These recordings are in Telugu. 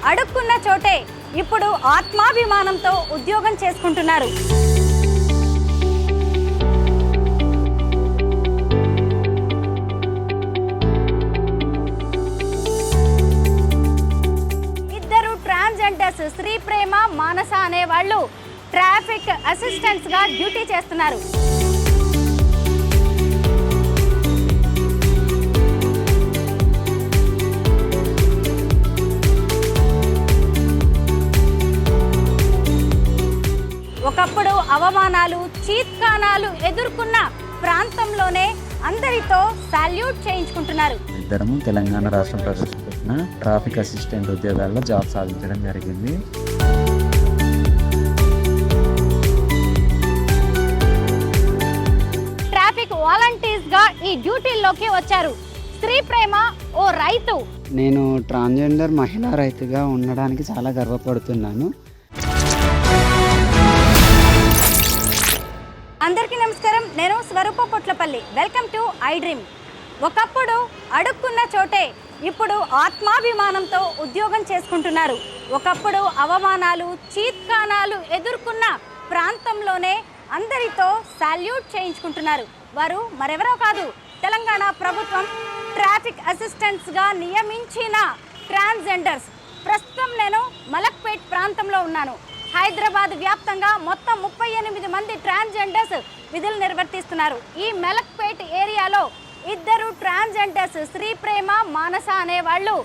అడుక్కున్న చోటే ఇప్పుడు ఆత్మాభిమానంతో ఉద్యోగం చేసుకుంటున్నారు. ఇద్దరు ట్రాన్స్జెండర్స్ శ్రీ ప్రేమ మానస అనే వాళ్ళు ట్రాఫిక్ అసిస్టెంట్స్ గా డ్యూటీ చేస్తున్నారు. ఒకప్పుడు అవమానాలు చీత్కానాలు ఎదుర్కొన్న ప్రాంతంలోనే అందరితో సాల్యూట్ చేయించుకుంటున్నారు. ఇద్దరము తెలంగాణ రాష్ట్ర ప్రవేశపెట్టిన ట్రాఫిక్ అసిస్టెంట్ ఉద్యోగాల్లో జాబ్ సాధించడం జరిగింది. ట్రాఫిక్ వాలంటీర్స్ గా ఈ డ్యూటీల్లోకి వచ్చారు. శ్రీ ప్రేమ ఓ రైతు. నేను ట్రాన్స్జెండర్ మహిళా రైతుగా ఉండడానికి చాలా గర్వపడుతున్నాను. అందరికీ నమస్కారం. నేను Swaroopa Potlapalli. Welcome to I dream. ఒకప్పుడు అడుక్కున్న చోటే ఇప్పుడు ఆత్మాభిమానంతో ఉద్యోగం చేసుకుంటున్నారు. ఒకప్పుడు అవమానాలు చీత్కానాలు ఎదుర్కొన్న ప్రాంతంలోనే అందరితో సాల్యూట్ చేయించుకుంటున్నారు. వారు మరెవరో కాదు, తెలంగాణ ప్రభుత్వం ట్రాఫిక్ అసిస్టెంట్స్గా నియమించిన ట్రాన్స్జెండర్స్. ప్రస్తుతం నేను మలక్పేట్ ప్రాంతంలో ఉన్నాను. హైదరాబాద్ వ్యాప్తంగా మొత్తం 38 మంది ట్రాన్స్జెండర్స్ విధులు నిర్వర్తిస్తున్నారు. ఈ మలక్పేట్ ఏరియాలో ఇద్దరు ట్రాన్స్జెండర్స్ శ్రీ ప్రేమ మానస అనే వాళ్ళు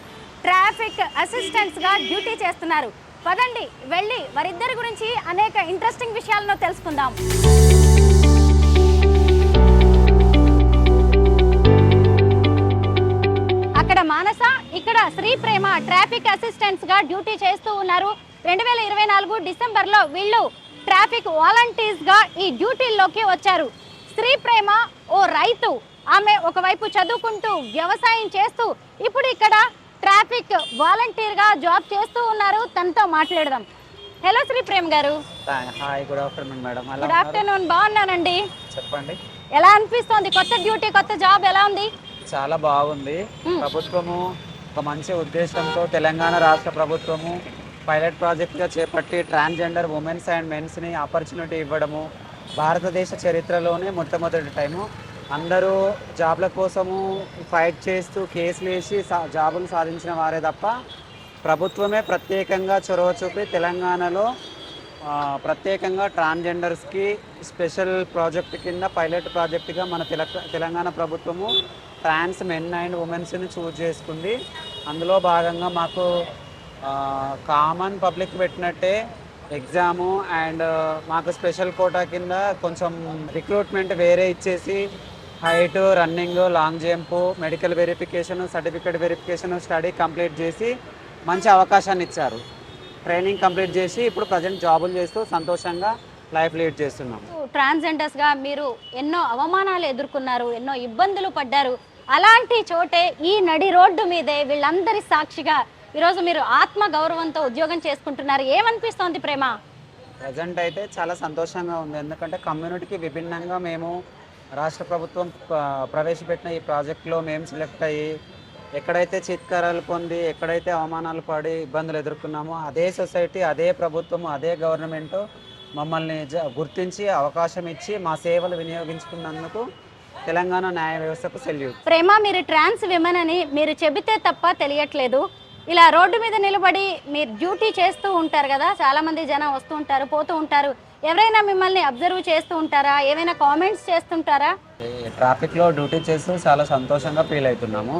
ట్రాఫిక్ అసిస్టెంట్స్గా డ్యూటీ చేస్తున్నారు. పదండి వెళ్ళి వారిద్దరి గురించి అనేక ఇంట్రెస్టింగ్ విషయాలను తెలుసుకుందాం. అక్కడ మానస, ఇక్కడ శ్రీ ప్రేమ ట్రాఫిక్ అసిస్టెంట్స్గా డ్యూటీ చేస్తూ ఉన్నారు. 2024 డిసెంబర్లో వీళ్ళు ట్రాఫిక్ వాలంటీర్స్గా ఈ డ్యూటీల్లోకి వచ్చారు. శ్రీ ప్రేమ ఓ రైతు. ఆమె ఒకవైపు చదువుకుంటూ వ్యవసాయం చేస్తూ ఇప్పుడు ఇక్కడ ట్రాఫిక్ వాలంటీర్గా జాబ్ చేస్తూ ఉన్నారు. తనతో మాట్లాడదాం. హలో శ్రీ ప్రేమ గారు. Hi, good afternoon madam. Good afternoon. బాగున్నానండి. చెప్పండి, ఎలా అనిపిస్తోంది కొత్త డ్యూటీ, కొత్త జాబ్ ఎలా ఉంది? చాలా బాగుంది. ప్రభుత్వము ఒక మంచి ఉద్దేశంతో తెలంగాణ రాష్ట్ర ప్రభుత్వము పైలట్ ప్రాజెక్ట్గా చేపట్టి ట్రాన్స్జెండర్ ఉమెన్స్ అండ్ మెన్స్ని ఆపర్చునిటీ ఇవ్వడము భారతదేశ చరిత్రలోనే మొట్టమొదటి టైము. అందరూ జాబ్ల కోసము ఫైట్ చేస్తూ కేసులు వేసి జాబులు సాధించిన వారే తప్ప ప్రభుత్వమే ప్రత్యేకంగా చొరవ చూపి తెలంగాణలో ప్రత్యేకంగా ట్రాన్స్జెండర్స్కి స్పెషల్ ప్రాజెక్ట్ కింద పైలట్ ప్రాజెక్టుగా మన తెలంగాణ ప్రభుత్వము ట్రాన్స్ మెన్ అండ్ ఉమెన్స్ని చూజ్ చేసుకుంది. అందులో భాగంగా మాకు కామన్ పబ్లిక్ పెట్టినట్టే ఎగ్జాము అండ్ మాకు స్పెషల్ కోటా కింద కొంచెం రిక్రూట్మెంట్ వేరే ఇచ్చేసి height, running, long jump, medical verification, certificate verification, study complete చేసి మంచి అవకాశాన్ని ఇచ్చారు. ట్రైనింగ్ కంప్లీట్ చేసి ఇప్పుడు ప్రజెంట్ జాబులు చేస్తూ సంతోషంగా లైఫ్ లీడ్ చేస్తున్నాం. ట్రాన్స్జెండర్స్గా మీరు ఎన్నో అవమానాలు ఎదుర్కొన్నారు, ఎన్నో ఇబ్బందులు పడ్డారు. అలాంటి చోటే ఈ నడి రోడ్డు మీదే వీళ్ళందరి సాక్షిగా ఈరోజు మీరు ఆత్మ గౌరవంతో ఉద్యోగం చేసుకుంటున్నారు. ఏమనిపిస్తోంది ప్రేమ? ప్రజెంట్ అయితే చాలా సంతోషంగా ఉంది. ఎందుకంటే కమ్యూనిటీకి విభిన్నంగా మేము రాష్ట్ర ప్రభుత్వం ప్రవేశపెట్టిన ఈ ప్రాజెక్టులో మేము సెలెక్ట్ అయ్యి ఎక్కడైతే చిత్కారాలు పొంది ఎక్కడైతే అవమానాలు పడి ఇబ్బందులు ఎదుర్కొన్నామో అదే సొసైటీ, అదే ప్రభుత్వం, అదే గవర్నమెంట్ మమ్మల్ని గుర్తించి అవకాశం ఇచ్చి మా సేవలు వినియోగించుకున్నందుకు తెలంగాణ న్యాయ వ్యవస్థకు సెల్యూట్. ప్రేమ, మీరు ట్రాన్స్ విమెన్ అని మీరు చెబితే తప్ప తెలియట్లేదు. ఇలా రోడ్డు మీద నిలబడి మీరు డ్యూటీ చేస్తూ ఉంటారు కదా, చాలామంది జనం వస్తూ ఉంటారు, పోతూ ఉంటారు. ఎవరైనా మిమ్మల్ని అబ్జర్వ్ చేస్తూ ఉంటారా? ఏమైనా కామెంట్స్ చేస్తుంటారా? ట్రాఫిక్లో డ్యూటీ చేస్తూ చాలా సంతోషంగా ఫీల్ అవుతున్నాము.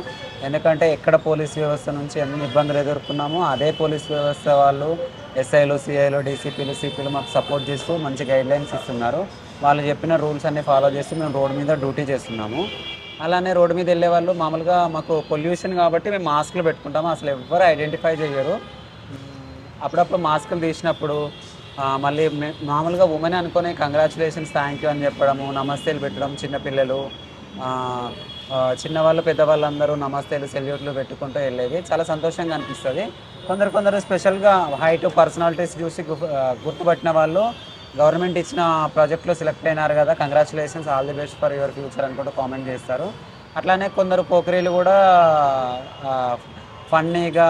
ఎందుకంటే ఎక్కడ పోలీస్ వ్యవస్థ నుంచి ఎన్ని ఇబ్బందులు ఎదుర్కొన్నామో అదే పోలీస్ వ్యవస్థ వాళ్ళు ఎస్ఐలు, సిఐలు, డీసీపీలు, సిపిలు మాకు సపోర్ట్ చేస్తూ మంచి గైడ్లైన్స్ ఇస్తున్నారు. వాళ్ళు చెప్పిన రూల్స్ అన్ని ఫాలో చేస్తూ మేము రోడ్డు మీద డ్యూటీ చేస్తున్నాము. అలానే రోడ్డు మీద వెళ్ళే వాళ్ళు మామూలుగా మాకు పొల్యూషన్ కాబట్టి మేము మాస్కులు పెట్టుకుంటాము. అసలు ఎవరు ఐడెంటిఫై చేయరు. అప్పుడప్పుడు మాస్కులు తీసినప్పుడు మళ్ళీ మామూలుగా ఉమెన్ అనుకుని కంగ్రాచులేషన్స్, థ్యాంక్ యూ అని చెప్పడము, నమస్తేలు పెట్టడం, చిన్నపిల్లలు, చిన్నవాళ్ళు, పెద్దవాళ్ళందరూ నమస్తేలు, సెల్యూట్లు పెట్టుకుంటూ వెళ్ళేది. చాలా సంతోషంగా అనిపిస్తుంది. కొందరు స్పెషల్గా హైట్, పర్సనాలిటీస్ చూసి గుర్తుపట్టిన వాళ్ళు గవర్నమెంట్ ఇచ్చిన ప్రాజెక్ట్లో సెలెక్ట్ అయినారు కదా, congratulations, all the best for your future అనుకుంటూ కామెంట్ చేస్తారు. అట్లానే కొందరు పోకరీలు కూడా ఫన్నీగా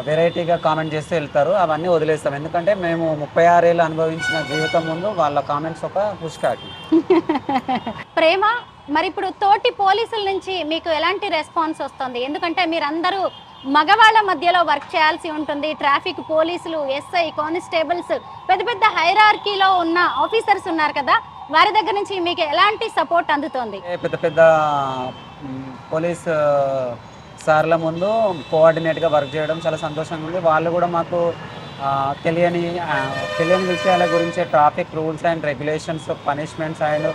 వెరైటీగా కామెంట్ చేస్తూ వెళ్తారు. అవన్నీ వదిలేస్తాం. ఎందుకంటే మేము 36 ఏళ్ళు అనుభవించిన జీవితం ముందు వాళ్ళ కామెంట్స్ ఒక పుష్కాకి. ప్రేమ, మరి ఇప్పుడు తోటి పోలీసుల నుంచి మీకు ఎలాంటి రెస్పాన్స్ వస్తుంది? ఎందుకంటే మీరందరూ మగవాళ్ళ మధ్యలో వర్క్ చేయాల్సి ఉంటుంది. ట్రాఫిక్ పోలీసులు, ఎస్ఐ, కానిస్టేబుల్స్, పెద్ద పెద్ద హైరార్కీలో ఉన్న ఆఫీసర్స్ ఉన్నారు కదా, వారి దగ్గర నుంచి మీకు ఎలాంటి సపోర్ట్ అందుతోంది? పెద్ద పెద్ద పోలీస్ సార్ల ముందు కోఆర్డినేట్గా వర్క్ చేయడం చాలా సంతోషంగా ఉంది. వాళ్ళు కూడా మాకు తెలియని తెలియని విషయాల గురించి traffic rules and regulations, punishments and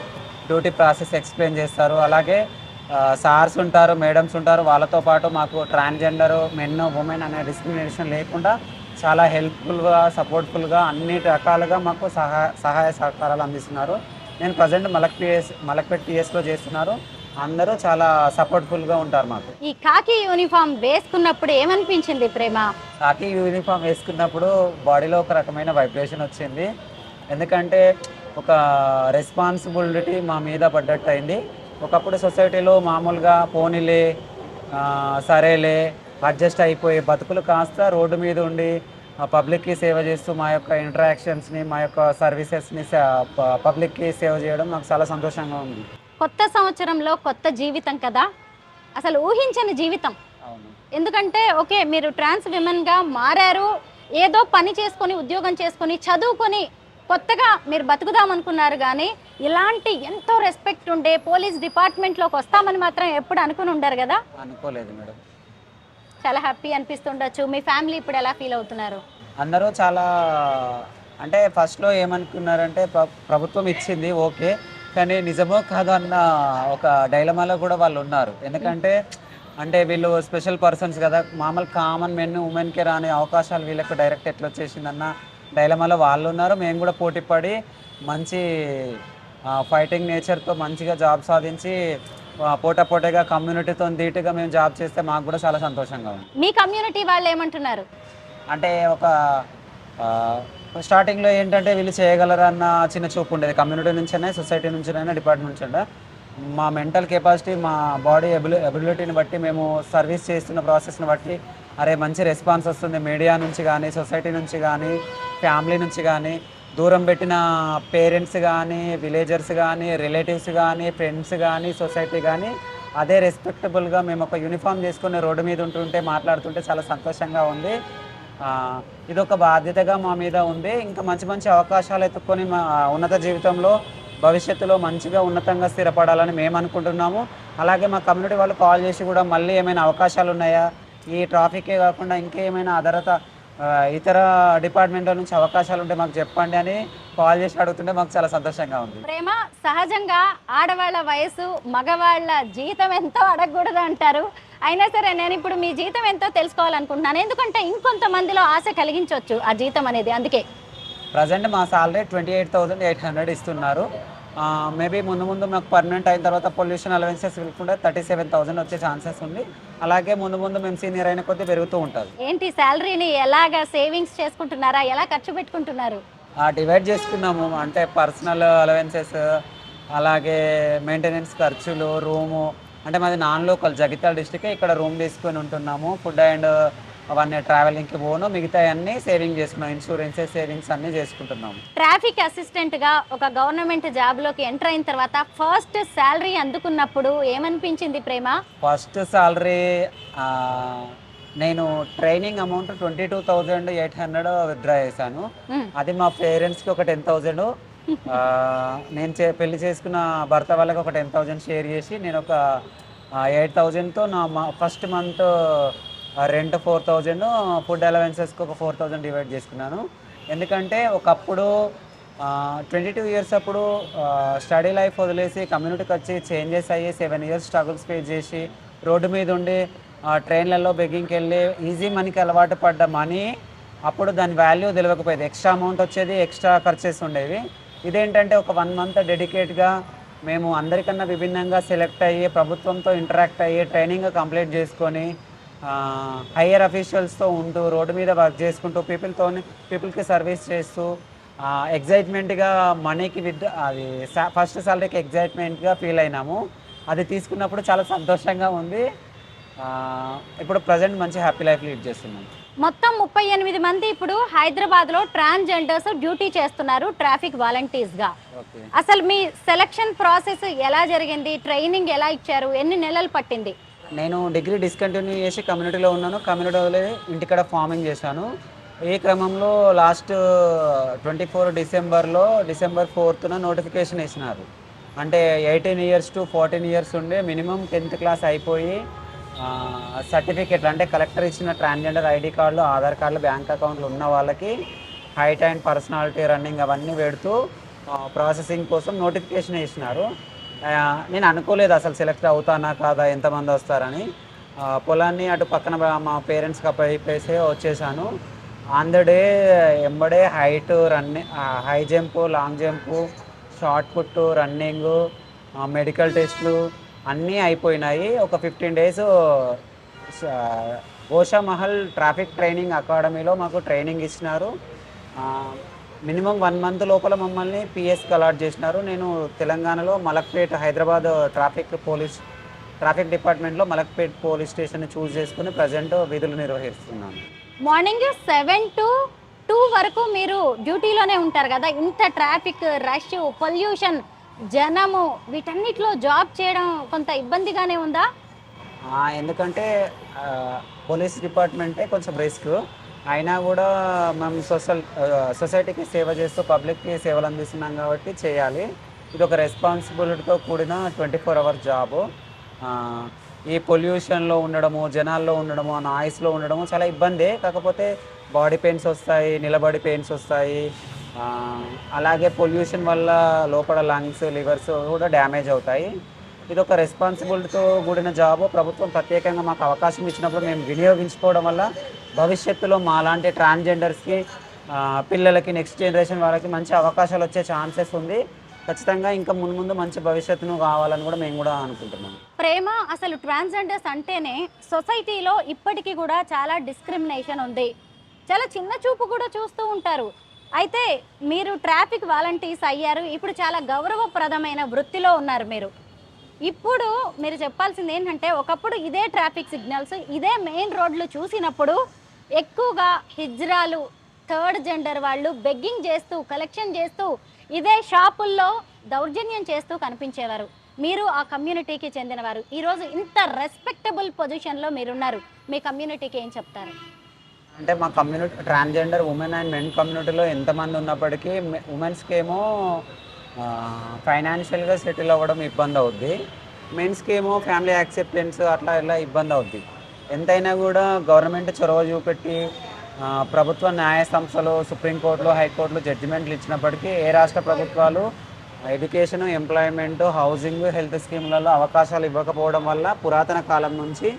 duty process explain చేస్తారు. అలాగే సార్స్ ఉంటారు, మేడమ్స్ ఉంటారు. వాళ్ళతో పాటు మాకు ట్రాన్స్జెండర్, మెన్, ఉమెన్ అనే డిస్క్రిమినేషన్ లేకుండా చాలా హెల్ప్ఫుల్గా, సపోర్ట్ఫుల్గా అన్ని రకాలుగా మాకు సహాయ సహకారాలు అందిస్తున్నారు. నేను ప్రజెంట్ మలక్పేట్ పిఎస్లో చేస్తున్నారు. అందరూ చాలా సపోర్ట్ఫుల్గా ఉంటారు మాకు. ఈ కాకి యూనిఫామ్ వేసుకున్నప్పుడు ఏమనిపించింది ప్రేమ? కాకి యూనిఫామ్ వేసుకున్నప్పుడు బాడీలో ఒక రకమైన వైబ్రేషన్ వచ్చింది. ఎందుకంటే ఒక రెస్పాన్సిబిలిటీ మా మీద పడ్డట్టు అయింది. ఒకప్పుడు సొసైటీలో మామూలుగా పోనీలే, సరేలే, అడ్జస్ట్ అయిపోయి బతుకులు కాస్త రోడ్డు మీద ఉండి పబ్లిక్కి సేవ చేస్తూ మా యొక్క ఇంటరాక్షన్స్ని, మా యొక్క సర్వీసెస్ని పబ్లిక్కి సేవ చేయడం నాకు చాలా సంతోషంగా ఉంది. కొత్త సంవత్సరంలో కొత్త జీవితం కదా, అసలు ఊహించని జీవితం. అవును. ఎందుకంటే ఓకే, మీరు ట్రాన్స్ విమెన్గా మారారు, ఏదో పని చేసుకొని, ఉద్యోగం చేసుకొని, చదువుకొని కొత్తగా మీరు బతుకుదాం అనుకున్నారు. కానీ ఇలాంటి ఎంతో రెస్పెక్ట్ ఉండే పోలీస్ డిపార్ట్మెంట్లోకి వస్తామని మాత్రం ఎప్పుడు అనుకుని ఉండరు కదా? అనుకోలేదు మేడం. చాలా హ్యాపీ అనిపిస్తుండొచ్చు. మీ ఫ్యామిలీ ఇప్పుడు ఎలా ఫీల్ అవుతున్నారు? అందరూ చాలా, అంటే ఫస్ట్లో ఏమనుకున్నారంటే ప్రభుత్వం ఇచ్చింది ఓకే, కానీ నిజమో కాదు అన్న ఒక డైలమాలో కూడా వాళ్ళు ఉన్నారు. ఎందుకంటే అంటే వీళ్ళు స్పెషల్ పర్సన్స్ కదా, మామూలు కామన్ మెన్ ఉమెన్కి రాని అవకాశాలు వీళ్ళకు డైరెక్ట్ ఎట్లా వచ్చేసిందన్న డైలమాలో వాళ్ళు ఉన్నారు. మేము కూడా పోటీ పడి మంచి ఫైటింగ్ నేచర్తో మంచిగా జాబ్ సాధించి పోటాపోటీగా కమ్యూనిటీతో ధీటుగా మేము జాబ్ చేస్తే మాకు కూడా చాలా సంతోషంగా ఉంది. మీ కమ్యూనిటీ వాళ్ళు ఏమంటున్నారు? అంటే ఒక స్టార్టింగ్లో ఏంటంటే వీళ్ళు చేయగలరన్న చిన్న చూపు ఉండేది. కమ్యూనిటీ నుంచైనా, సొసైటీ నుంచైనా, డిపార్ట్మెంట్ నుంచైనా మా మెంటల్ కెపాసిటీ, మా బాడీ ఎబిలిటీని బట్టి, మేము సర్వీస్ చేస్తున్న ప్రాసెస్ని బట్టి అరే మంచి రెస్పాన్స్ వస్తుంది. మీడియా నుంచి కానీ, సొసైటీ నుంచి కానీ, ఫ్యామిలీ నుంచి కానీ, దూరం పెట్టిన పేరెంట్స్ కానీ, విలేజర్స్ కానీ, రిలేటివ్స్ కానీ, ఫ్రెండ్స్ కానీ, సొసైటీ కానీ అదే రెస్పెక్టబుల్గా మేము ఒక యూనిఫామ్ చేసుకుని రోడ్డు మీద ఉంటుంటే, మాట్లాడుతుంటే చాలా సంతోషంగా ఉంది. ఇదొక బాధ్యతగా మా మీద ఉంది. ఇంకా మంచి మంచి అవకాశాలు ఎత్తుక్కొని మా ఉన్నత జీవితంలో భవిష్యత్తులో మంచిగా ఉన్నతంగా స్థిరపడాలని మేము అనుకుంటున్నాము. అలాగే మా కమ్యూనిటీ వాళ్ళు కాల్ చేసి కూడా మళ్ళీ ఏమైనా అవకాశాలు ఉన్నాయా, ఈ ట్రాఫికే కాకుండా ఇంకేమైనా ఇతర డిపార్ట్మెంట్ల నుంచి అవకాశాలు ఉంటే మాకు చెప్పండి అని కాల్ చేసి అడుగుతుంటే మాకు చాలా సంతోషంగా ఉంది. ప్రేమ, సహజంగా ఆడవాళ్ళ వయసు మగవాళ్ళ జీతం ఎంతో అడగకూడదు అంటారు. అయినా సరే నేను ఇప్పుడు మీ జీతం ఎంతో తెలుసుకోవాలనుకుంటున్నాను. ఎందుకంటే ఇంకొంతమందిలో ఆశ కలిగించవచ్చు ఆ జీతం అనేది. అందుకే ప్రజెంట్ మా సాలరీ 28,800 ఇస్తున్నారు. మేబీ ముందు మాకు పర్మనెంట్ అయిన తర్వాత పొల్యూషన్ అలవెన్సెస్ వెళ్ళకుండా 37,000 వచ్చే ఛాన్సెస్ ఉంది. అలాగే ముందు మేము సీనియర్ అయిన కొద్దీ పెరుగుతూ ఉంటుంది. ఏంటి శాలరీని ఎలాగా సేవింగ్స్ చేసుకుంటున్నారా, ఎలా ఖర్చు పెట్టుకుంటున్నారు? డివైడ్ చేసుకున్నాము. అంటే పర్సనల్ అలవెన్సెస్, అలాగే మెయింటెనెన్స్ ఖర్చులు, రూము. అంటే మాది నాన్ లోకల్ జగిత్యాల డిస్ట్రిక్ట్, ఇక్కడ రూమ్ తీసుకొని ఉంటున్నాము. ఫుడ్ అండ్ అవన్నీ ట్రావెలింగ్కి పోను, మిగతా అన్నీ సేవింగ్ చేసుకున్నాం. ఇన్సూరెన్సెస్, సేవింగ్స్ అన్నీ చేసుకుంటున్నాము. ట్రాఫిక్ అసిస్టెంట్గా ఒక గవర్నమెంట్ జాబ్లోకి ఎంటర్ అయిన తర్వాత ఫస్ట్ శాలరీ అందుకున్నప్పుడు ఏమనిపించింది ప్రేమ? ఫస్ట్ శాలరీ నేను ట్రైనింగ్ అమౌంట్ 22,800 విత్డ్రా చేశాను. అది మా పేరెంట్స్కి ఒక 10,000, నేను పెళ్లి చేసుకున్న భర్త వాళ్ళకి ఒక 10,000 షేర్ చేసి నేను ఒక 8,000తో నా ఫస్ట్ మంత్ రెంట్ 4,000, ఫుడ్ అలవెన్సెస్కి ఒక 4,000 డివైడ్ చేసుకున్నాను. ఎందుకంటే ఒకప్పుడు 22 ఇయర్స్ అప్పుడు స్టడీ లైఫ్ వదిలేసి కమ్యూనిటీకి వచ్చి చేంజెస్ అయ్యి 7 ఇయర్స్ స్ట్రగుల్స్ ఫేస్ చేసి రోడ్డు మీద ఉండి ట్రైన్లలో బెగ్గింగ్కి వెళ్ళి ఈజీ మనీకి అలవాటు పడ్డ మనీ అప్పుడు దాని వాల్యూ తెలియకపోయేది. ఎక్స్ట్రా అమౌంట్ వచ్చేది, ఎక్స్ట్రా ఖర్చెస్ ఉండేవి. ఇదేంటంటే ఒక 1 మంత్ డెడికేట్గా మేము అందరికన్నా విభిన్నంగా సెలెక్ట్ అయ్యి ప్రభుత్వంతో ఇంటరాక్ట్ అయ్యి ట్రైనింగ్ కంప్లీట్ చేసుకొని హయ్యర్ అఫీషియల్స్తో ఉంటూ రోడ్డు మీద వర్క్ చేసుకుంటూ పీపుల్కి సర్వీస్ చేస్తూ ఎగ్జైట్మెంట్గా మనీకి అది ఫస్ట్ సాలరీకి ఎగ్జైట్మెంట్గా ఫీల్ అయినాము. అది తీసుకున్నప్పుడు చాలా సంతోషంగా ఉంది. ఇప్పుడు ప్రజెంట్ మంచి హ్యాపీ లైఫ్ లీడ్ చేస్తున్నాం. మొత్తం 38 మంది ఇప్పుడు హైదరాబాద్లో ట్రాన్స్జెండర్స్ డ్యూటీ చేస్తున్నారు ట్రాఫిక్ వాలంటీర్స్గా. ఓకే. అసలు మీ సెలక్షన్ ప్రాసెస్ ఎలా జరిగింది, ట్రైనింగ్ ఎలా ఇచ్చారు, ఎన్ని నెలలు పట్టింది? నేను డిగ్రీ డిస్కంటిన్యూ చేసి కమ్యూనిటీలో ఉన్నాను. కమ్యూనిటీలో ఇంటికాడ ఫార్మింగ్ చేశాను. ఈ క్రమంలో లాస్ట్ 24 డిసెంబర్ 4న నోటిఫికేషన్ వేసినారు. అంటే 18 ఇయర్స్ టు 14 ఇయర్స్ ఉండే మినిమం 10th క్లాస్ అయిపోయి సర్టిఫికెట్లు అంటే కలెక్టర్ ఇచ్చిన ట్రాన్స్జెండర్ ఐడి కార్డులు, ఆధార్ కార్డులు, బ్యాంక్ అకౌంట్లు ఉన్న వాళ్ళకి హైట్ అండ్ పర్సనాలిటీ రన్నింగ్ అవన్నీ పెడుతూ ప్రాసెసింగ్ కోసం నోటిఫికేషన్ వేసినారు. నేను అనుకోలేదు అసలు సెలెక్ట్ అవుతానా కాదా, ఎంతమంది వస్తారని. పొలాన్ని అటు పక్కన మా పేరెంట్స్కి అప్పయిపోయి వచ్చేసాను. ఆన్ ద డే ఎంబడే height, running, high jump, long jump, shot put, running, medical టెస్టులు అన్నీ అయిపోయినాయి. ఒక 15 days ఓషా మహల్ ట్రాఫిక్ ట్రైనింగ్ అకాడమీలో మాకు ట్రైనింగ్ ఇచ్చినారు. మినిమం 1 month లోపల మమ్మల్ని పిఎస్కి అలాట్ చేసినారు. నేను తెలంగాణలో మలక్పేట్, హైదరాబాద్ ట్రాఫిక్ డిపార్ట్మెంట్లో మలక్పేట్ పోలీస్ స్టేషన్ చూస్ చేసుకుని ప్రజెంట్ విధులు నిర్వహిస్తున్నాను. మార్నింగ్ 7 to 2 వరకు మీరు డ్యూటీలోనే ఉంటారు కదా. ఇంత ట్రాఫిక్ రష్, పొల్యూషన్, జనము, వీటన్నిటిలో జాబ్ చేయడం కొంత ఇబ్బందిగానే ఉందా? ఎందుకంటే పోలీస్ డిపార్ట్మెంటే కొంచెం రిస్క్ అయినా కూడా మేము సొసైటీకి సేవ చేస్తూ పబ్లిక్కి సేవలు అందిస్తున్నాం కాబట్టి చేయాలి. ఇది ఒక రెస్పాన్సిబిలిటీతో కూడిన 24 hours జాబు. ఈ పొల్యూషన్లో ఉండడము, జనాల్లో ఉండడము, నాయిస్లో ఉండడము చాలా ఇబ్బందే. కాకపోతే బాడీ పెయిన్స్ వస్తాయి, నిలబడి పెయిన్స్ వస్తాయి. అలాగే పొల్యూషన్ వల్ల లోపల లంగ్స్, లివర్స్ కూడా డ్యామేజ్ అవుతాయి. ఇది ఒక రెస్పాన్సిబిలిటీతో కూడిన జాబు. ప్రభుత్వం ప్రత్యేకంగా మాకు అవకాశం ఇచ్చినప్పుడు మేము వినియోగించుకోవడం వల్ల భవిష్యత్తులో మాలాంటి ట్రాన్స్జెండర్స్కి, పిల్లలకి, నెక్స్ట్ జనరేషన్ వాళ్ళకి మంచి అవకాశాలు వచ్చే ఛాన్సెస్ ఉంది. ఖచ్చితంగా ఇంకా ముందు మంచి భవిష్యత్తును కావాలని కూడా మేము కూడా అనుకుంటున్నాం. ప్రేమ, అసలు ట్రాన్స్జెండర్స్ అంటేనే సొసైటీలో ఇప్పటికీ కూడా చాలా డిస్క్రిమినేషన్ ఉంది. చాలా చిన్న చూపు కూడా చూస్తూ ఉంటారు. అయితే మీరు ట్రాఫిక్ వాలంటీర్స్ అయ్యారు, ఇప్పుడు చాలా గౌరవప్రదమైన వృత్తిలో ఉన్నారు మీరు. ఇప్పుడు మీరు చెప్పాల్సింది ఏంటంటే, ఒకప్పుడు ఇదే ట్రాఫిక్ సిగ్నల్స్, ఇదే మెయిన్ రోడ్లు చూసినప్పుడు ఎక్కువగా హిజ్రాలు, థర్డ్ జెండర్ వాళ్ళు బెగ్గింగ్ చేస్తూ, కలెక్షన్ చేస్తూ, ఇదే షాపుల్లో దౌర్జన్యం చేస్తూ కనిపించేవారు. మీరు ఆ కమ్యూనిటీకి చెందినవారు. ఈరోజు ఇంత రెస్పెక్టబుల్ పొజిషన్లో మీరున్నారు. మీ కమ్యూనిటీకి ఏం చెప్తారు? అంటే మా community transgender women and men కమ్యూనిటీలో ఎంతమంది ఉన్నప్పటికీ ఉమెన్స్కి ఏమో ఫైనాన్షియల్గా సెటిల్ అవ్వడం ఇబ్బంది అవుద్ది, మెన్స్కి ఏమో ఫ్యామిలీ యాక్సెప్టెన్స్ అట్లా ఇలా ఇబ్బంది అవుద్ది. ఎంతైనా కూడా గవర్నమెంట్ చొరవ చూపెట్టి ప్రభుత్వ న్యాయ సంస్థలు, సుప్రీంకోర్టులు, హైకోర్టులు జడ్జిమెంట్లు ఇచ్చినప్పటికీ ఏ రాష్ట్ర ప్రభుత్వాలు ఎడ్యుకేషన్, ఎంప్లాయ్మెంట్, హౌసింగ్, హెల్త్ స్కీమ్లలో అవకాశాలు ఇవ్వకపోవడం వల్ల పురాతన కాలం నుంచి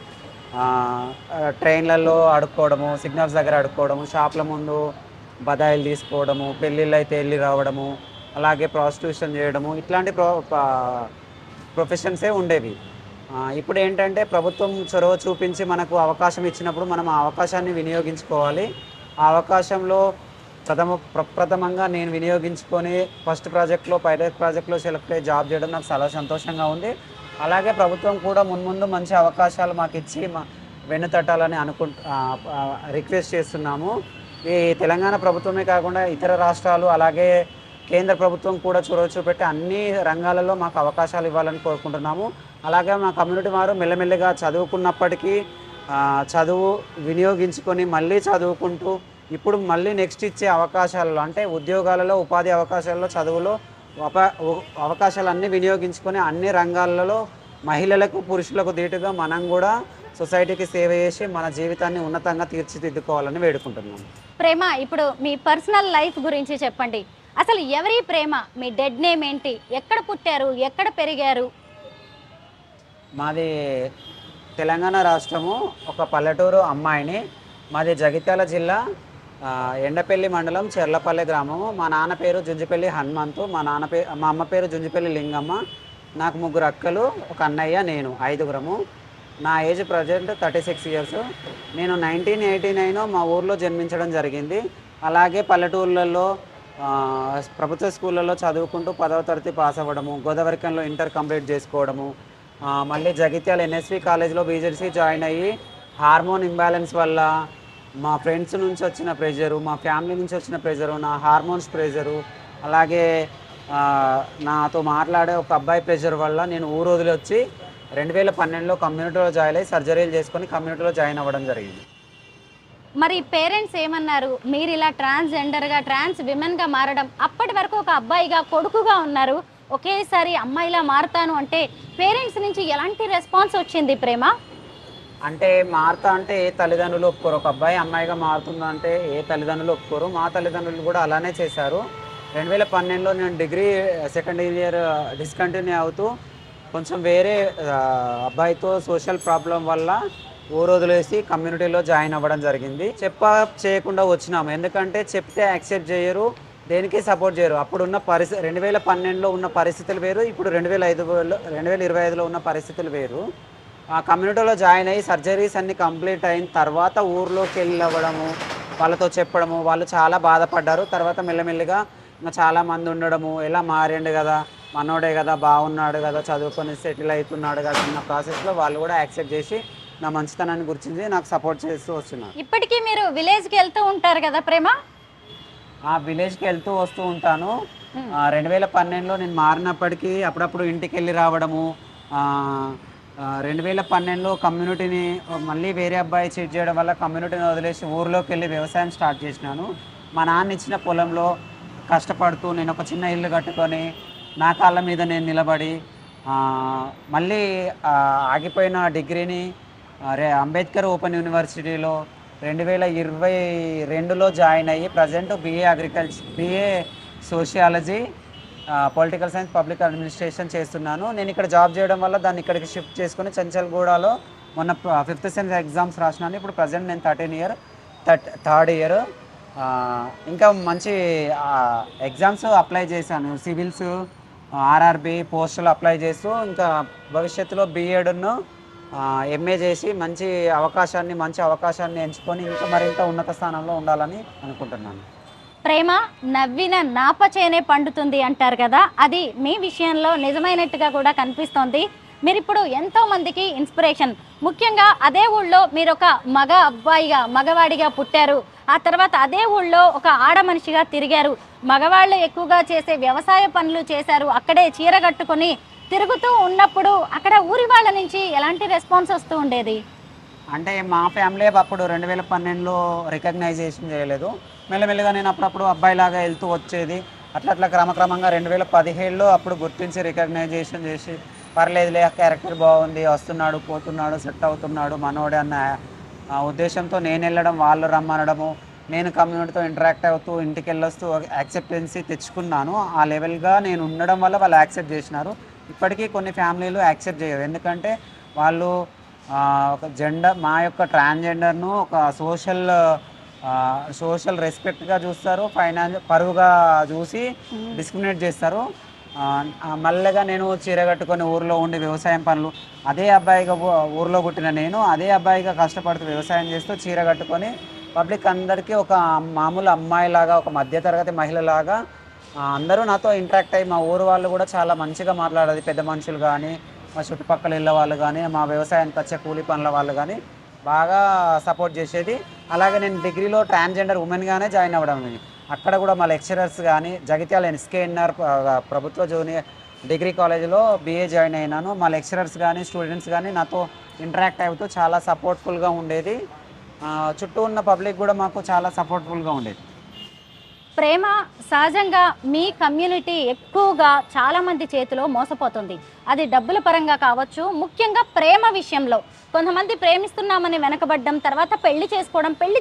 ట్రైన్లలో అడుక్కోవడము, సిగ్నల్స్ దగ్గర అడుక్కోవడము, షాప్ల ముందు బదాయిలు తీసుకోవడము, పెళ్ళిళ్ళు అయితే వెళ్ళి రావడము, అలాగే ప్రాస్టిట్యూషన్ చేయడము, ఇట్లాంటి ప్రొఫెషన్సే ఉండేవి. ఇప్పుడు ఏంటంటే ప్రభుత్వం చొరవ చూపించి మనకు అవకాశం ఇచ్చినప్పుడు మనం ఆ అవకాశాన్ని వినియోగించుకోవాలి. ఆ అవకాశంలో ప్రప్రథమంగా నేను వినియోగించుకొని ఫస్ట్ ప్రాజెక్ట్లో, పైలట్ ప్రాజెక్ట్లో సెలెక్ట్ అయ్యి జాబ్ చేయడం నాకు చాలా సంతోషంగా ఉంది. అలాగే ప్రభుత్వం కూడా మున్ముందు మంచి అవకాశాలు మాకు ఇచ్చి వెన్నుతట్టాలని రిక్వెస్ట్ చేస్తున్నాము. ఈ తెలంగాణ ప్రభుత్వమే కాకుండా ఇతర రాష్ట్రాలు అలాగే కేంద్ర ప్రభుత్వం కూడా చొరవ చూపెట్టి అన్ని రంగాలలో మాకు అవకాశాలు ఇవ్వాలని కోరుకుంటున్నాము. అలాగే మా కమ్యూనిటీ వారు మెల్లమెల్లగా చదువుకున్నప్పటికీ చదువు వినియోగించుకొని మళ్ళీ చదువుకుంటూ ఇప్పుడు మళ్ళీ నెక్స్ట్ ఇచ్చే అవకాశాలలో అంటే ఉద్యోగాలలో, ఉపాధి అవకాశాలలో, చదువులో అవకాశాలన్నీ వినియోగించుకొని అన్ని రంగాలలో మహిళలకు, పురుషులకు ధీటుగా మనం కూడా సొసైటీకి సేవ చేసి మన జీవితాన్ని ఉన్నతంగా తీర్చిదిద్దుకోవాలని వేడుకుంటున్నాము. ప్రేమ, ఇప్పుడు మీ పర్సనల్ లైఫ్ గురించి చెప్పండి. అసలు ఎవరి ప్రేమ? మీ డెడ్ నేమ్ ఏంటి? ఎక్కడ పుట్టారు? ఎక్కడ పెరిగారు? మాది తెలంగాణ రాష్ట్రము, ఒక పల్లెటూరు అమ్మాయిని. మాది జగిత్యాల జిల్లా, ఎండపల్లి మండలం, చెర్లపల్లె గ్రామము. మా నాన్న పేరు జుంజిపల్లి హనుమంతు, మా అమ్మ పేరు జుంజిపల్లి లింగమ్మ. నాకు 3 అక్కలు, ఒక అన్నయ్య, నేను 5గురము. నా ఏజ్ ప్రజెంట్ 36 years. నేను 1989 మా ఊర్లో జన్మించడం జరిగింది. అలాగే పల్లెటూర్లలో ప్రభుత్వ స్కూళ్ళలో చదువుకుంటూ 10వ తరగతి పాస్ అవ్వడము, గోదావరికంలో ఇంటర్ కంప్లీట్ చేసుకోవడము, మళ్ళీ జగిత్యాల ఎన్ఎస్వి కాలేజ్లో బీజెడ్సీ జాయిన్ అయ్యి హార్మోన్ ఇంబ్యాలెన్స్ వల్ల మా ఫ్రెండ్స్ నుంచి వచ్చిన ప్రెషరు, మా ఫ్యామిలీ నుంచి వచ్చిన ప్రెషరు, నా హార్మోన్స్ ప్రెషరు, అలాగే నాతో మాట్లాడే ఒక అబ్బాయి ప్రెషర్ వల్ల నేను ఊరు వదిలి వచ్చి 2012లో కమ్యూనిటీలో జాయిన్ అయ్యి సర్జరీలు చేసుకొని కమ్యూనిటీలో జాయిన్ అవ్వడం జరిగింది. మరి పేరెంట్స్ ఏమన్నారు? మీరు ఇలా ట్రాన్స్జెండర్గా ట్రాన్స్ విమెన్గా మారడం, అప్పటి వరకు ఒక అబ్బాయిగా కొడుకుగా ఉన్నారు, ఒకేసారి అమ్మాయిలా మారుతాను అంటే పేరెంట్స్ నుంచి ఎలాంటి రెస్పాన్స్ వచ్చింది ప్రేమ? అంటే మారుతా అంటే ఏ తల్లిదండ్రులు ఒప్పుకోరు. ఒక అబ్బాయి అమ్మాయిగా మారుతుందంటే ఏ తల్లిదండ్రులు ఒప్పుకోరు. మా తల్లిదండ్రులు కూడా అలానే చేశారు. 2012లో నేను డిగ్రీ సెకండ్ ఇయర్ డిస్కంటిన్యూ అవుతూ కొంచెం వేరే అబ్బాయితో సోషల్ ప్రాబ్లం వల్ల ఊరు వదిలేసి కమ్యూనిటీలో జాయిన్ అవ్వడం జరిగింది. చేయకుండా వచ్చినాము. ఎందుకంటే చెప్తే యాక్సెప్ట్ చేయరు, దేనికి సపోర్ట్ చేయరు. అప్పుడున్న 2012లో ఉన్న పరిస్థితులు వేరు, ఇప్పుడు 2025లో ఉన్న పరిస్థితులు వేరు. ఆ కమ్యూనిటీలో జాయిన్ అయ్యి సర్జరీస్ అన్ని కంప్లీట్ అయిన తర్వాత ఊర్లోకి వెళ్ళి అవ్వడము, వాళ్ళతో చెప్పడము, వాళ్ళు చాలా బాధపడ్డారు. తర్వాత మెల్లమెల్లిగా ఇంకా చాలామంది ఉండడము, ఎలా మారిండు కదా, మనోడే కదా, బాగున్నాడు కదా, చదువుకొని సెటిల్ అవుతున్నాడు కదా అన్న ప్రాసెస్లో వాళ్ళు కూడా యాక్సెప్ట్ చేసి నా మంచితనాన్ని గుర్తించి నాకు సపోర్ట్ చేస్తూ వస్తున్నారు. ఇప్పటికీ మీరు విలేజ్కి వెళ్తూ ఉంటారు కదా ప్రేమ? ఆ విలేజ్కి వెళ్తూ వస్తూ ఉంటాను. 2012లో నేను మారినప్పటికీ అప్పుడప్పుడు ఇంటికి వెళ్ళి రావడము. 2012లో కమ్యూనిటీని మళ్ళీ వేరే అబ్బాయి చీట్ చేయడం వల్ల కమ్యూనిటీని వదిలేసి ఊర్లోకి వెళ్ళి వ్యవసాయం స్టార్ట్ చేసినాను. మా నాన్న ఇచ్చిన పొలంలో కష్టపడుతూ నేను ఒక చిన్న ఇల్లు కట్టుకొని నా కాళ్ళ మీద నేను నిలబడి మళ్ళీ ఆగిపోయిన డిగ్రీని అంబేద్కర్ ఓపెన్ యూనివర్సిటీలో 2022లో జాయిన్ అయ్యి present BA sociology, political science, public administration చేస్తున్నాను. నేను ఇక్కడ జాబ్ చేయడం వల్ల దాన్ని ఇక్కడికి షిఫ్ట్ చేసుకుని చంచల్గూడలో మొన్న 5th సెమ్ ఎగ్జామ్స్ రాసినాను. ఇప్పుడు ప్రజెంట్ నేను థర్డ్ ఇయర్. ఇంకా మంచి ఎగ్జామ్స్ అప్లై చేశాను. సివిల్స్, RRB పోస్టులు అప్లై చేస్తూ ఇంకా భవిష్యత్తులో B.Edను MA చేసి మంచి అవకాశాన్ని ఎంచుకొని ఇంకా మరింత ఉన్నత స్థానంలో ఉండాలని అనుకుంటున్నాను. ప్రేమ నవ్విన నాపచేనే పండుతుంది అంటారు కదా, అది మీ విషయంలో నిజమైనట్టుగా కూడా కనిపిస్తోంది. మీరు ఇప్పుడు ఎంతో మందికి ఇన్స్పిరేషన్. ముఖ్యంగా అదే ఊళ్ళో మీరు ఒక మగవాడిగా పుట్టారు. ఆ తర్వాత అదే ఊళ్ళో ఒక ఆడ మనిషిగా తిరిగారు. మగవాళ్ళు ఎక్కువగా చేసే వ్యవసాయ పనులు చేశారు. అక్కడే చీర కట్టుకొని తిరుగుతూ ఉన్నప్పుడు అక్కడ ఊరి వాళ్ళ నుంచి ఎలాంటి రెస్పాన్స్ వస్తూ ఉండేది? అంటే మా ఫ్యామిలీ అప్పుడు 2012లో రికగ్నైజేషన్ చేయలేదు. మెల్లమెల్లగా నేను అప్పుడప్పుడు అబ్బాయిలాగా వెళ్తూ వచ్చేది. అట్లా క్రమక్రమంగా 2017లో అప్పుడు గుర్తించి రికగ్నైజేషన్ చేసి పర్లేదులే, క్యారెక్టర్ బాగుంది, వస్తున్నాడు, పోతున్నాడు, సెట్ అవుతున్నాడు మనోడే అన్న ఉద్దేశంతో నేను వెళ్ళడం, వాళ్ళు రమ్మనడము, నేను కమ్యూనిటీతో ఇంటరాక్ట్ అవుతూ ఇంటికి వెళ్ళొస్తూ యాక్సెప్టెన్సీ తెచ్చుకున్నాను. ఆ లెవెల్గా నేను ఉండడం వల్ల వాళ్ళు యాక్సెప్ట్ చేసినారు. ఇప్పటికీ కొన్ని ఫ్యామిలీలు యాక్సెప్ట్ చేయరు. ఎందుకంటే వాళ్ళు ఒక మా యొక్క ట్రాన్స్జెండర్ను ఒక సోషల్ రెస్పెక్ట్గా చూస్తారు, పరువుగా చూసి డిస్క్రిమినేట్ చేస్తారు. మళ్ళీగా నేను చీర కట్టుకొని ఊర్లో ఉండి వ్యవసాయం పనులు, అదే అబ్బాయిగా ఊర్లో పుట్టిన నేను అదే అబ్బాయిగా కష్టపడుతూ వ్యవసాయం చేస్తూ చీర కట్టుకొని పబ్లిక్ అందరికీ ఒక మామూలు అమ్మాయిలాగా, ఒక మధ్యతరగతి మహిళలాగా అందరూ నాతో ఇంటరాక్ట్ అయ్యి మా ఊరు వాళ్ళు కూడా చాలా మంచిగా మాట్లాడేది. పెద్ద మనుషులు కానీ, మా చుట్టుపక్కల ఇళ్ళ వాళ్ళు కానీ, మా వ్యవసాయానికి వచ్చే కూలి పనుల వాళ్ళు కానీ బాగా సపోర్ట్ చేసేది. అలాగే నేను డిగ్రీలో ట్రాన్స్జెండర్ ఉమెన్గానే జాయిన్ అవ్వడం. అక్కడ కూడా మా లెక్చరర్స్ కానీ, జగిత్యాల SKNR ప్రభుత్వ జూనియర్ డిగ్రీ కాలేజీలో BA జాయిన్ అయినాను. మా లెక్చరర్స్ కానీ, స్టూడెంట్స్ కానీ నాతో ఇంటరాక్ట్ అవుతూ చాలా సపోర్ట్ఫుల్గా ఉండేది. చుట్టూ ఉన్న పబ్లిక్ కూడా మాకు చాలా సపోర్ట్ఫుల్గా ఉండేది. ప్రేమ సహజంగా మీ కమ్యూనిటీ ఎక్కువగా చాలామంది చేతిలో మోసపోతుంది. అది డబ్బుల పరంగా కావచ్చు, ముఖ్యంగా ప్రేమ విషయంలో కొంతమంది ప్రేమిస్తున్నామని వెనకబడ్డం, తర్వాత పెళ్లి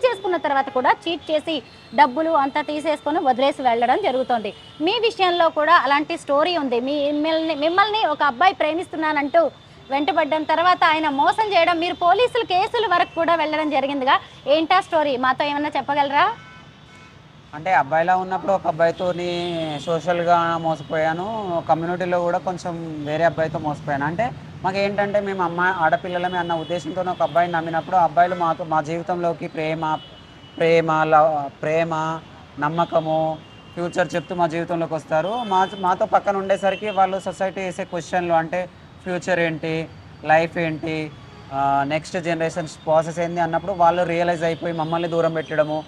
చేసుకున్న తర్వాత కూడా చీట్ చేసి డబ్బులు అంతా తీసేసుకొని వదిలేసి వెళ్ళడం జరుగుతుంది. మీ విషయంలో కూడా అలాంటి స్టోరీ ఉంది. మిమ్మల్ని ఒక అబ్బాయి ప్రేమిస్తున్నానంటూ వెంటబడ్డం, తర్వాత ఆయన మోసం చేయడం, మీరు పోలీసులు కేసుల వరకు కూడా వెళ్ళడం జరిగిందిగా. ఏంటా స్టోరీ, మాతో ఏమన్నా చెప్పగలరా? అంటే అబ్బాయిలా ఉన్నప్పుడు ఒక అబ్బాయితోని సోషల్గా మోసపోయాను. కమ్యూనిటీలో కూడా కొంచెం వేరే అబ్బాయితో మోసపోయాను. అంటే మాకు ఏంటంటే మేము ఆడపిల్లలమే అన్న ఉద్దేశంతో ఒక అబ్బాయిని నమ్మినప్పుడు అబ్బాయిలు మా జీవితంలోకి ప్రేమ, నమ్మకము, ఫ్యూచర్ చెప్తూ మా జీవితంలోకి వస్తారు. మాతో పక్కన ఉండేసరికి వాళ్ళు సొసైటీ వేసే క్వశ్చన్లు, అంటే ఫ్యూచర్ ఏంటి, లైఫ్ ఏంటి, నెక్స్ట్ జనరేషన్ ప్రాసెస్ ఏంది అన్నప్పుడు వాళ్ళు రియలైజ్ అయిపోయి మమ్మల్ని దూరం పెట్టడము,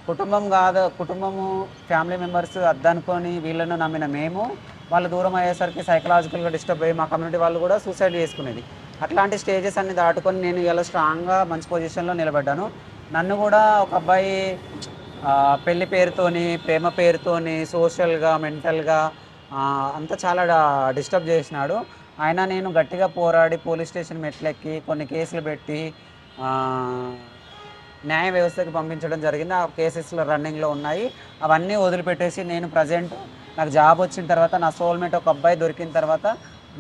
కుటుంబం కాదు, కుటుంబము ఫ్యామిలీ మెంబర్స్ అద్దనుకొని వీళ్ళను నమ్మిన మేము వాళ్ళు దూరం అయ్యేసరికి సైకలాజికల్గా డిస్టర్బ్ అయ్యి మా కమ్యూనిటీ వాళ్ళు కూడా సూసైడ్ చేసుకునేది. అట్లాంటి స్టేజెస్ అన్ని దాటుకొని నేను ఇలా స్ట్రాంగ్గా మంచి పొజిషన్లో నిలబడ్డాను. నన్ను కూడా ఒక అబ్బాయి పెళ్లి పేరుతోని, ప్రేమ పేరుతోని, సోషల్గా, మెంటల్గా అంతా చాలా డిస్టర్బ్ చేసినాడు. అయినా నేను గట్టిగా పోరాడి పోలీస్ స్టేషన్ మెట్లెక్కి కొన్ని కేసులు పెట్టి న్యాయ వ్యవస్థకి పంపించడం జరిగింది. ఆ కేసెస్లో రన్నింగ్లో ఉన్నాయి. అవన్నీ వదిలిపెట్టేసి నేను ప్రజెంట్ నాకు జాబ్ వచ్చిన తర్వాత నా సోల్మేట్ ఒక అబ్బాయి దొరికిన తర్వాత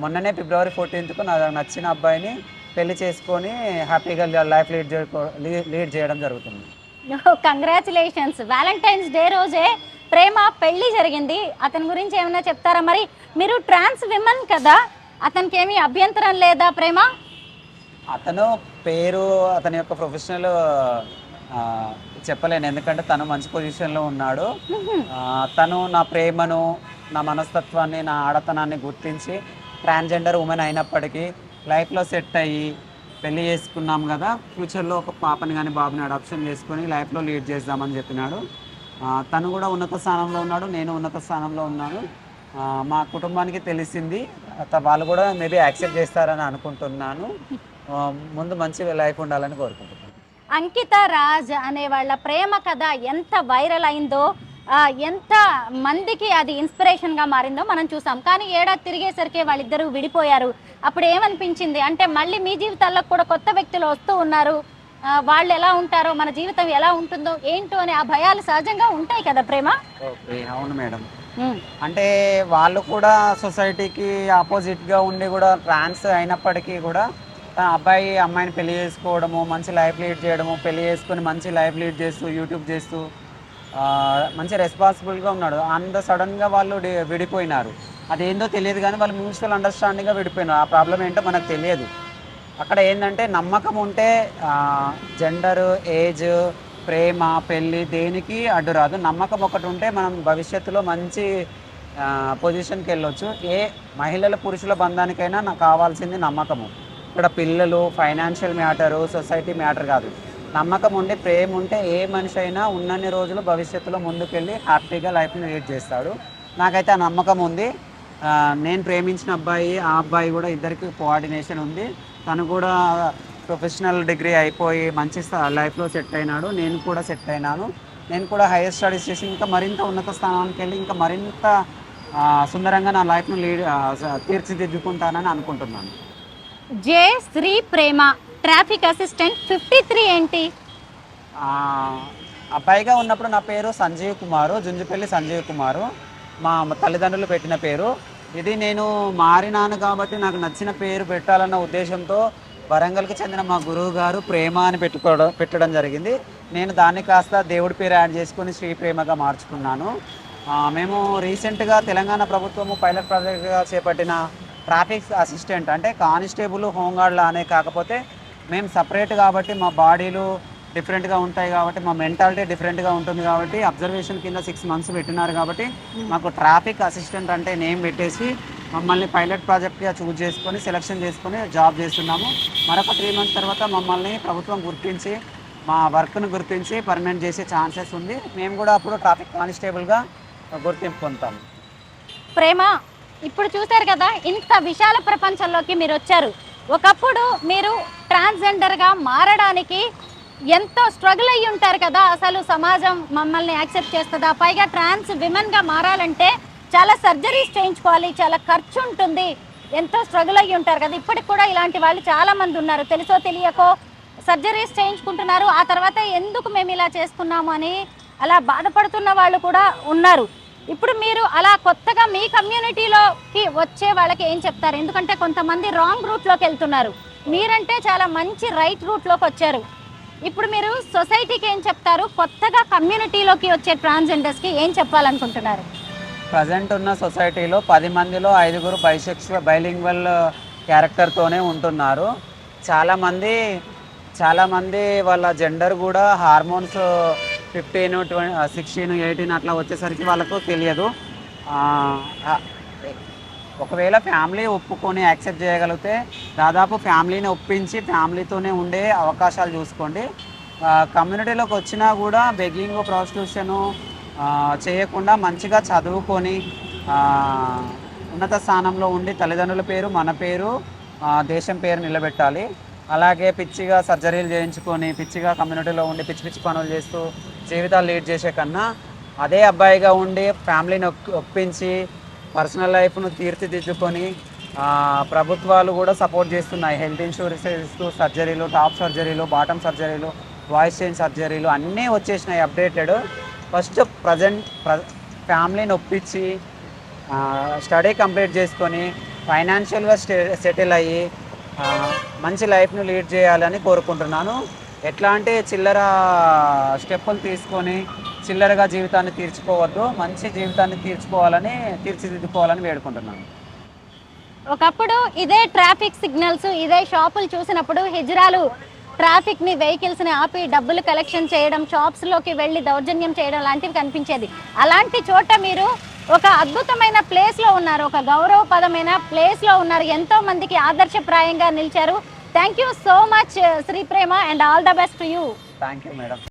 మొన్ననే ఫిబ్రవరి 14కు నాకు నచ్చిన అబ్బాయిని పెళ్లి చేసుకొని హ్యాపీగా లైఫ్ లీడ్ చేయడం జరుగుతుంది. కంగ్రాచులేషన్స్. వ్యాలంటైన్స్ డే రోజే ప్రేమ పెళ్లి జరిగింది. అతని గురించి ఏమైనా చెప్తారా? మరి మీరు ట్రాన్స్ విమెన్ కదా, అతనికి ఏమీ అభ్యంతరం లేదా ప్రేమ? అతను పేరు, అతని యొక్క ప్రొఫెషనల్ చెప్పలేను, ఎందుకంటే తను మంచి పొజిషన్లో ఉన్నాడు. తను నా ప్రేమను, నా మనస్తత్వాన్ని, నా ఆడతనాన్ని గుర్తించి ట్రాన్స్జెండర్ ఉమెన్ అయినప్పటికీ లైఫ్లో సెట్ అయ్యి పెళ్లి చేసుకున్నాం కదా, ఫ్యూచర్లో ఒక పాపని కానీ బాబుని అడాప్షన్ చేసుకొని లైఫ్లో లీడ్ చేద్దామని చెప్పినాడు. తను కూడా ఉన్నత స్థానంలో ఉన్నాడు, నేను ఉన్నత స్థానంలో ఉన్నాను. మా కుటుంబానికి తెలిసింది, వాళ్ళు కూడా మేబీ యాక్సెప్ట్ చేస్తారని అనుకుంటున్నాను. ముందు మంచి లైఫ్ ఉండాలని కోరుకుంటున్నాను. అంకిత రాజ్ అనే వాళ్ళ ప్రేమ కథ ఎంత వైరల్ అయిందో, ఎంత మందికి అది ఇన్స్పిరేషన్గా మారిందో మనం చూసాం. కానీ ఏడాది తిరిగేసరికి వాళ్ళిద్దరూ విడిపోయారు. అప్పుడు ఏమనిపించింది అంటే మళ్ళీ మీ జీవితాల్లో కూడా కొత్త వ్యక్తులు వస్తూ ఉన్నారు, వాళ్ళు ఎలా ఉంటారో, మన జీవితం ఎలా ఉంటుందో ఏంటో అని ఆ భయాలు సహజంగా ఉంటాయి కదా ప్రేమ? ఓకే, అవును మేడం. అంటే వాళ్ళు కూడా సొసైటీకి ఆపోజిట్గా ఉండి కూడా ట్రాన్స్ అయినప్పటికీ కూడా అబ్బాయి అమ్మాయిని పెళ్లి చేసుకోవడము, మంచి లైఫ్ లీడ్ చేయడము, పెళ్లి చేసుకొని మంచి లైఫ్ లీడ్ చేస్తూ యూట్యూబ్ చేస్తూ మంచి రెస్పాన్సిబుల్గా ఉన్నాడు. అంత సడన్గా వాళ్ళు విడిపోయినారు. అదేందో తెలియదు కానీ వాళ్ళు మ్యూచువల్ అండర్స్టాండింగ్గా విడిపోయినారు. ఆ ప్రాబ్లం ఏంటో మనకు తెలియదు. అక్కడ ఏంటంటే నమ్మకం ఉంటే జెండరు, ఏజ్, ప్రేమ, పెళ్ళి దేనికి అడ్డు రాదు. నమ్మకం ఒకటి ఉంటే మనం భవిష్యత్తులో మంచి పొజిషన్కి వెళ్ళొచ్చు. ఏ మహిళల పురుషుల బంధానికైనా నాకు కావాల్సింది నమ్మకము. ఇక్కడ పిల్లలు, ఫైనాన్షియల్ మ్యాటరు, సొసైటీ మ్యాటర్ కాదు. నమ్మకం ఉండి ప్రేమ ఉంటే ఏ మనిషి అయినా ఉన్నన్ని రోజులు భవిష్యత్తులో ముందుకెళ్ళి హ్యాపీగా లైఫ్ని లీడ్ చేస్తాడు. నాకైతే ఆ నమ్మకం ఉంది. నేను ప్రేమించిన అబ్బాయి, ఆ అబ్బాయి కూడా ఇద్దరికి కోఆర్డినేషన్ ఉంది. తను కూడా ప్రొఫెషనల్ డిగ్రీ అయిపోయి మంచి లైఫ్లో సెట్ అయినాడు. నేను కూడా సెట్ అయినాను. నేను కూడా హైయర్ స్టడీస్ చేసి ఇంకా మరింత ఉన్నత స్థానానికి వెళ్ళి ఇంకా మరింత సుందరంగా నా లైఫ్ను తీర్చిదిద్దుకుంటానని అనుకుంటున్నాను. జే శ్రీ ప్రేమ ట్రాఫిక్ అసిస్టెంట్ 53 ఏంటి? అబ్బాయిగా ఉన్నప్పుడు నా పేరు సంజీవ్ కుమారు, జుంజుపల్లి సంజీవ్ కుమారు. మా తల్లిదండ్రులు పెట్టిన పేరు ఇది. నేను మారినాను కాబట్టి నాకు నచ్చిన పేరు పెట్టాలన్న ఉద్దేశంతో వరంగల్కి చెందిన మా గురువు గారు ప్రేమ అని పెట్టడం జరిగింది. నేను దాన్ని కాస్త దేవుడి పేరు యాడ్ చేసుకొని శ్రీ ప్రేమగా మార్చుకున్నాను. మేము రీసెంట్గా తెలంగాణ ప్రభుత్వము పైలట్ ప్రాజెక్ట్గా చేపట్టిన ట్రాఫిక్ అసిస్టెంట్ అంటే కానిస్టేబుల్, హోంగార్డ్లా అనే కాకపోతే మేము సపరేట్ కాబట్టి మా బాడీలు డిఫరెంట్గా ఉంటాయి కాబట్టి మా మెంటాలిటీ డిఫరెంట్గా ఉంటుంది కాబట్టి అబ్జర్వేషన్ కింద 6 months పెట్టినారు కాబట్టి మాకు ట్రాఫిక్ అసిస్టెంట్ అంటే నేమ్ పెట్టేసి మమ్మల్ని పైలట్ ప్రాజెక్ట్గా చూజ్ చేసుకొని సెలెక్షన్ చేసుకొని జాబ్ చేస్తున్నాము. మరొక 3 months తర్వాత మమ్మల్ని ప్రభుత్వం గుర్తించి మా వర్క్ను గుర్తించి పర్మనెంట్ చేసే ఛాన్సెస్ ఉంది. మేము కూడా అప్పుడు ట్రాఫిక్ కానిస్టేబుల్గా గుర్తింపు పొందుతాము. ప్రేమ, ఇప్పుడు చూశారు కదా ఇంత విశాల ప్రపంచంలోకి మీరు వచ్చారు. ఒకప్పుడు మీరు ట్రాన్స్జెండర్గా మారడానికి ఎంతో స్ట్రగుల్ అయ్యి ఉంటారు కదా. అసలు సమాజం మమ్మల్ని యాక్సెప్ట్ చేస్తుందా? పైగా ట్రాన్స్ విమెన్గా మారాలంటే చాలా సర్జరీస్ చేయించుకోవాలి, చాలా ఖర్చు ఉంటుంది, ఎంతో స్ట్రగుల్ అయ్యి ఉంటారు కదా. ఇప్పటికి కూడా ఇలాంటి వాళ్ళు చాలామంది ఉన్నారు, తెలుసో తెలియకో సర్జరీస్ చేయించుకుంటున్నారు. ఆ తర్వాత ఎందుకు మేము ఇలా చేసుకున్నాము అని అలా బాధపడుతున్న వాళ్ళు కూడా ఉన్నారు. ఇప్పుడు మీరు అలా కొత్తగా మీ కమ్యూనిటీలోకి వచ్చే వాళ్ళకి ఏం చెప్తారు? ఎందుకంటే కొంతమంది రాంగ్ రూట్లోకి వెళ్తున్నారు, మీరంటే చాలా మంచి రైట్ రూట్లోకి వచ్చారు. ఇప్పుడు మీరు సొసైటీకి ఏం చెప్తారు? కొత్తగా కమ్యూనిటీలోకి వచ్చే ట్రాన్స్జెండర్స్కి ఏం చెప్పాలనుకుంటున్నారు? ప్రజెంట్ ఉన్న సొసైటీలో 10 మందిలో 5 బైలింగ్వల్ క్యారెక్టర్తోనే ఉంటున్నారు. చాలామంది వాళ్ళ జెండర్ కూడా హార్మోన్స్ 15, 16, 18 అట్లా వచ్చేసరికి వాళ్ళకు తెలియదు. ఒకవేళ ఫ్యామిలీ ఒప్పుకొని యాక్సెప్ట్ చేయగలిగితే దాదాపు ఫ్యామిలీని ఒప్పించి ఫ్యామిలీతోనే ఉండే అవకాశాలు చూసుకోండి. కమ్యూనిటీలోకి వచ్చినా కూడా బెగ్గింగ్ ప్రాస్టిట్యూషను చేయకుండా మంచిగా చదువుకొని ఉన్నత స్థానంలో ఉండి తల్లిదండ్రుల పేరు, మన పేరు, దేశం పేరు నిలబెట్టాలి. అలాగే పిచ్చిగా సర్జరీలు చేయించుకొని పిచ్చిగా కమ్యూనిటీలో ఉండి పిచ్చి పిచ్చి పనులు చేస్తూ జీవితాలు లీడ్ చేసే కన్నా అదే అబ్బాయిగా ఉండి ఫ్యామిలీని ఒప్పించి పర్సనల్ లైఫ్ను తీర్చిదిద్దుకొని ప్రభుత్వాలు కూడా సపోర్ట్ చేస్తున్నాయి. హెల్త్ ఇన్సూరెన్స్ ఇస్తూ సర్జరీలు, టాప్ సర్జరీలు, బాటమ్ సర్జరీలు, వాయిస్ చేంజ్ సర్జరీలు అన్నీ వచ్చేసినాయి అప్డేటెడ్. ఫస్ట్ ఫ్యామిలీని ఒప్పించి స్టడీ కంప్లీట్ చేసుకొని ఫైనాన్షియల్గా సెటిల్ అయ్యి మంచి లైఫ్ను లీడ్ చేయాలని కోరుకుంటున్నాను. ఎట్లాంటి చిల్లర స్టెప్పులు తీసుకొని చిల్లరగా జీవితాన్ని తీర్చుకోవద్దు, మంచి జీవితాన్ని తీర్చిదిద్దుకోవాలని వేడుకుంటున్నాను. ఒకప్పుడు ఇదే ట్రాఫిక్ సిగ్నల్స్, ఇదే షాపులు చూసినప్పుడు హిజ్రాలు ట్రాఫిక్ని, వెహికల్స్ని ఆపి డబ్బులు కలెక్షన్ చేయడం, షాప్స్లోకి వెళ్ళి దౌర్జన్యం చేయడం లాంటివి కనిపించేది. అలాంటి చోట మీరు ఒక అద్భుతమైన ప్లేస్లో ఉన్నారు, ఒక గౌరవపదమైన ప్లేస్లో ఉన్నారు, ఎంతో మందికి ఆదర్శప్రాయంగా నిలిచారు. Thank you so much Shri Prema and all the best to you. Thank you madam.